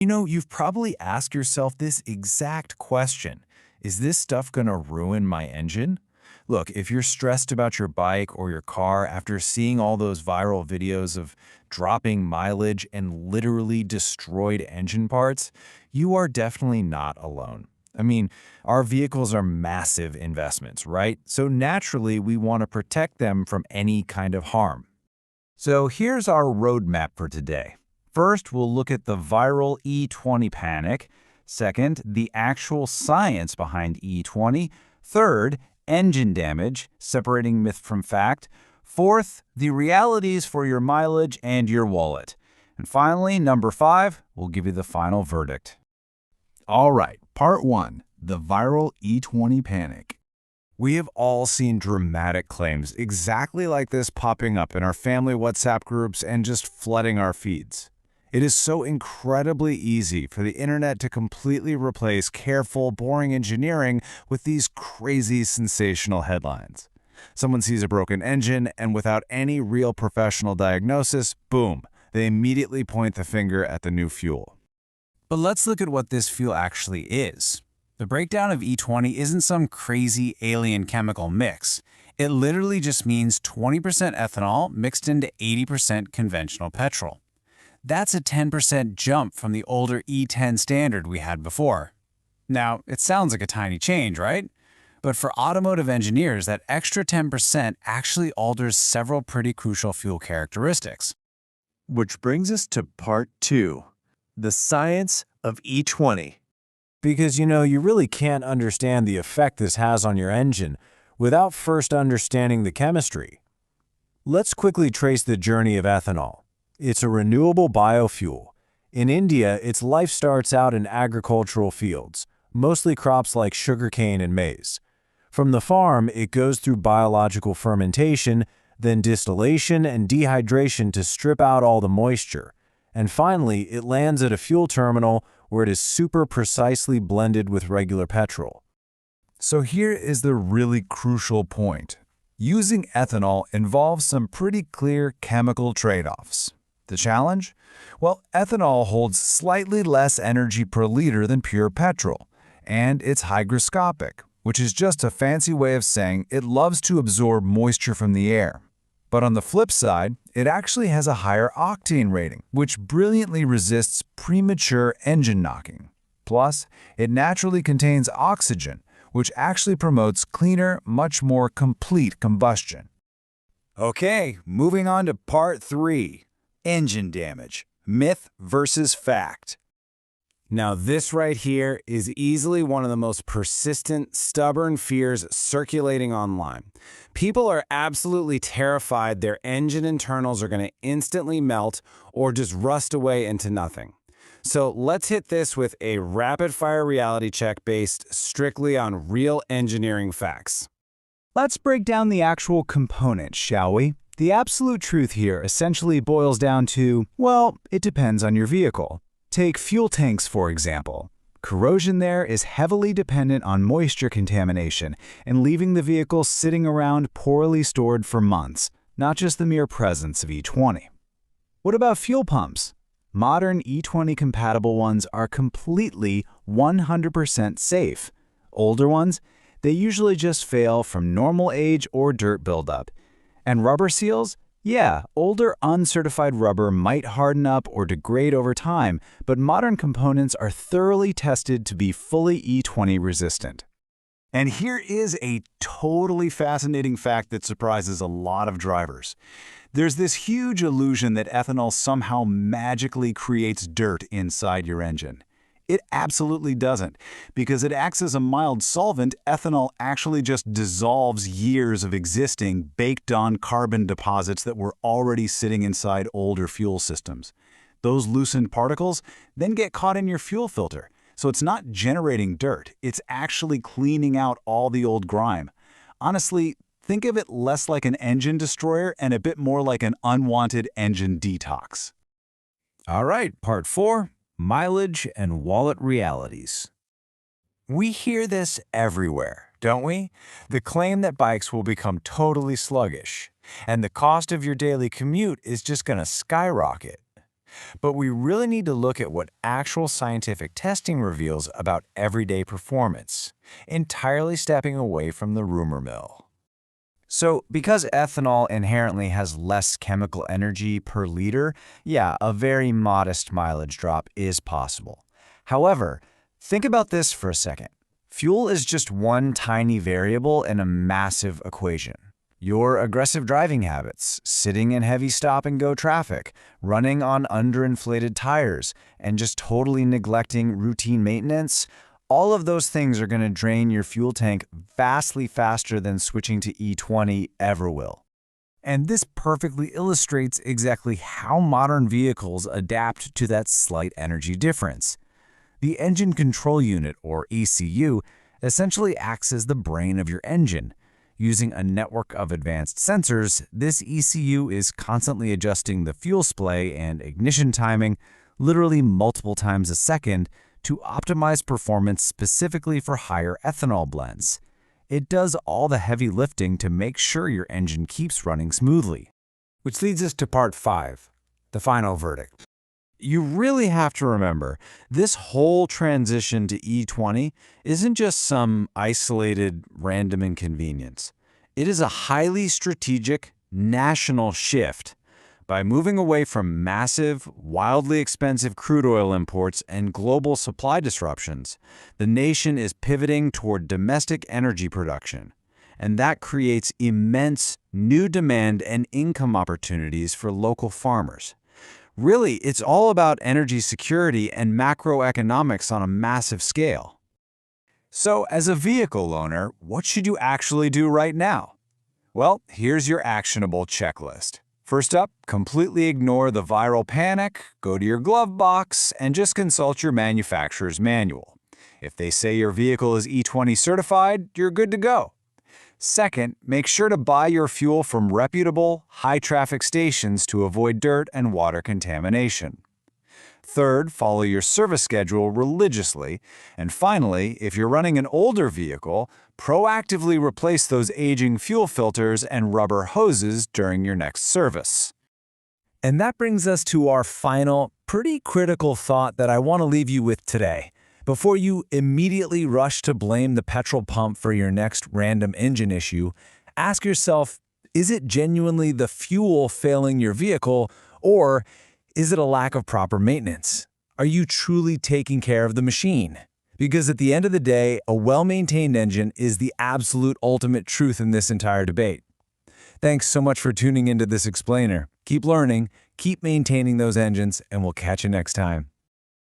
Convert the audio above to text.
You've probably asked yourself this exact question. Is this stuff gonna ruin my engine? Look, if you're stressed about your bike or your car after seeing all those viral videos of dropping mileage and literally destroyed engine parts, you are definitely not alone. I mean, our vehicles are massive investments, right? So naturally, we want to protect them from any kind of harm. So here's our roadmap for today. First, we'll look at the viral E20 panic. Second, the actual science behind E20. Third, engine damage, separating myth from fact. Fourth, the realities for your mileage and your wallet. And finally, number 5, we'll give you the final verdict. All right, part 1, the viral E20 panic. We have all seen dramatic claims exactly like this popping up in our family WhatsApp groups and just flooding our feeds. It is so incredibly easy for the internet to completely replace careful, boring engineering with these crazy, sensational headlines. Someone sees a broken engine, and without any real professional diagnosis, boom, they immediately point the finger at the new fuel. But let's look at what this fuel actually is. The breakdown of E20 isn't some crazy alien chemical mix. It literally just means 20% ethanol mixed into 80% conventional petrol. That's a 10% jump from the older E10 standard we had before. Now, it sounds like a tiny change, right? But for automotive engineers, that extra 10% actually alters several pretty crucial fuel characteristics. Which brings us to part 2, the science of E20. Because, you really can't understand the effect this has on your engine without first understanding the chemistry. Let's quickly trace the journey of ethanol. It's a renewable biofuel. In India, its life starts out in agricultural fields, mostly crops like sugarcane and maize. From the farm, it goes through biological fermentation, then distillation and dehydration to strip out all the moisture. And finally, it lands at a fuel terminal where it is super precisely blended with regular petrol. So here is the really crucial point. Using ethanol involves some pretty clear chemical trade-offs. The challenge? Well, ethanol holds slightly less energy per liter than pure petrol, and it's hygroscopic, which is just a fancy way of saying it loves to absorb moisture from the air. But on the flip side, it actually has a higher octane rating, which brilliantly resists premature engine knocking. Plus, it naturally contains oxygen, which actually promotes cleaner, much more complete combustion. Okay, moving on to part 3. Engine damage, myth versus fact. Now this right here is easily one of the most persistent, stubborn fears circulating online. People are absolutely terrified their engine internals are going to instantly melt or just rust away into nothing. So let's hit this with a rapid-fire reality check based strictly on real engineering facts. Let's break down the actual components, shall we? The absolute truth here essentially boils down to, well, it depends on your vehicle. Take fuel tanks, for example. Corrosion there is heavily dependent on moisture contamination and leaving the vehicle sitting around poorly stored for months, not just the mere presence of E20. What about fuel pumps? Modern E20 compatible ones are completely 100% safe. Older ones, they usually just fail from normal age or dirt buildup. And rubber seals? Yeah, older uncertified rubber might harden up or degrade over time, but modern components are thoroughly tested to be fully E20 resistant. And here is a totally fascinating fact that surprises a lot of drivers. There's this huge illusion that ethanol somehow magically creates dirt inside your engine. It absolutely doesn't. Because it acts as a mild solvent, ethanol actually just dissolves years of existing baked-on carbon deposits that were already sitting inside older fuel systems. Those loosened particles then get caught in your fuel filter. So it's not generating dirt, it's actually cleaning out all the old grime. Honestly, think of it less like an engine destroyer and a bit more like an unwanted engine detox. All right, part 4. Mileage and wallet realities. We hear this everywhere, don't we? The claim that bikes will become totally sluggish, and the cost of your daily commute is just going to skyrocket. But we really need to look at what actual scientific testing reveals about everyday performance, entirely stepping away from the rumor mill. So, because ethanol inherently has less chemical energy per liter, yeah, a very modest mileage drop is possible. However, think about this for a second. Fuel is just one tiny variable in a massive equation. Your aggressive driving habits, sitting in heavy stop-and-go traffic, running on underinflated tires, and just totally neglecting routine maintenance, all of those things are going to drain your fuel tank vastly faster than switching to E20 ever will. And this perfectly illustrates exactly how modern vehicles adapt to that slight energy difference. The engine control unit, or ECU, essentially acts as the brain of your engine. Using a network of advanced sensors, this ECU is constantly adjusting the fuel splay and ignition timing, literally multiple times a second, to optimize performance specifically for higher ethanol blends. It does all the heavy lifting to make sure your engine keeps running smoothly. Which leads us to part 5, the final verdict. You really have to remember, this whole transition to E20 isn't just some isolated random inconvenience. It is a highly strategic national shift. By moving away from massive, wildly expensive crude oil imports and global supply disruptions, the nation is pivoting toward domestic energy production. And that creates immense new demand and income opportunities for local farmers. Really, it's all about energy security and macroeconomics on a massive scale. So, as a vehicle owner, what should you actually do right now? Well, here's your actionable checklist. First up, completely ignore the viral panic, go to your glove box, and just consult your manufacturer's manual. If they say your vehicle is E20 certified, you're good to go. Second, make sure to buy your fuel from reputable, high-traffic stations to avoid dirt and water contamination. Third, follow your service schedule religiously. And finally, if you're running an older vehicle, proactively replace those aging fuel filters and rubber hoses during your next service. And that brings us to our final, pretty critical thought that I want to leave you with today. Before you immediately rush to blame the petrol pump for your next random engine issue, ask yourself, is it genuinely the fuel failing your vehicle, or is it a lack of proper maintenance? Are you truly taking care of the machine? Because at the end of the day, a well-maintained engine is the absolute ultimate truth in this entire debate. Thanks so much for tuning into this explainer. Keep learning, keep maintaining those engines, and we'll catch you next time.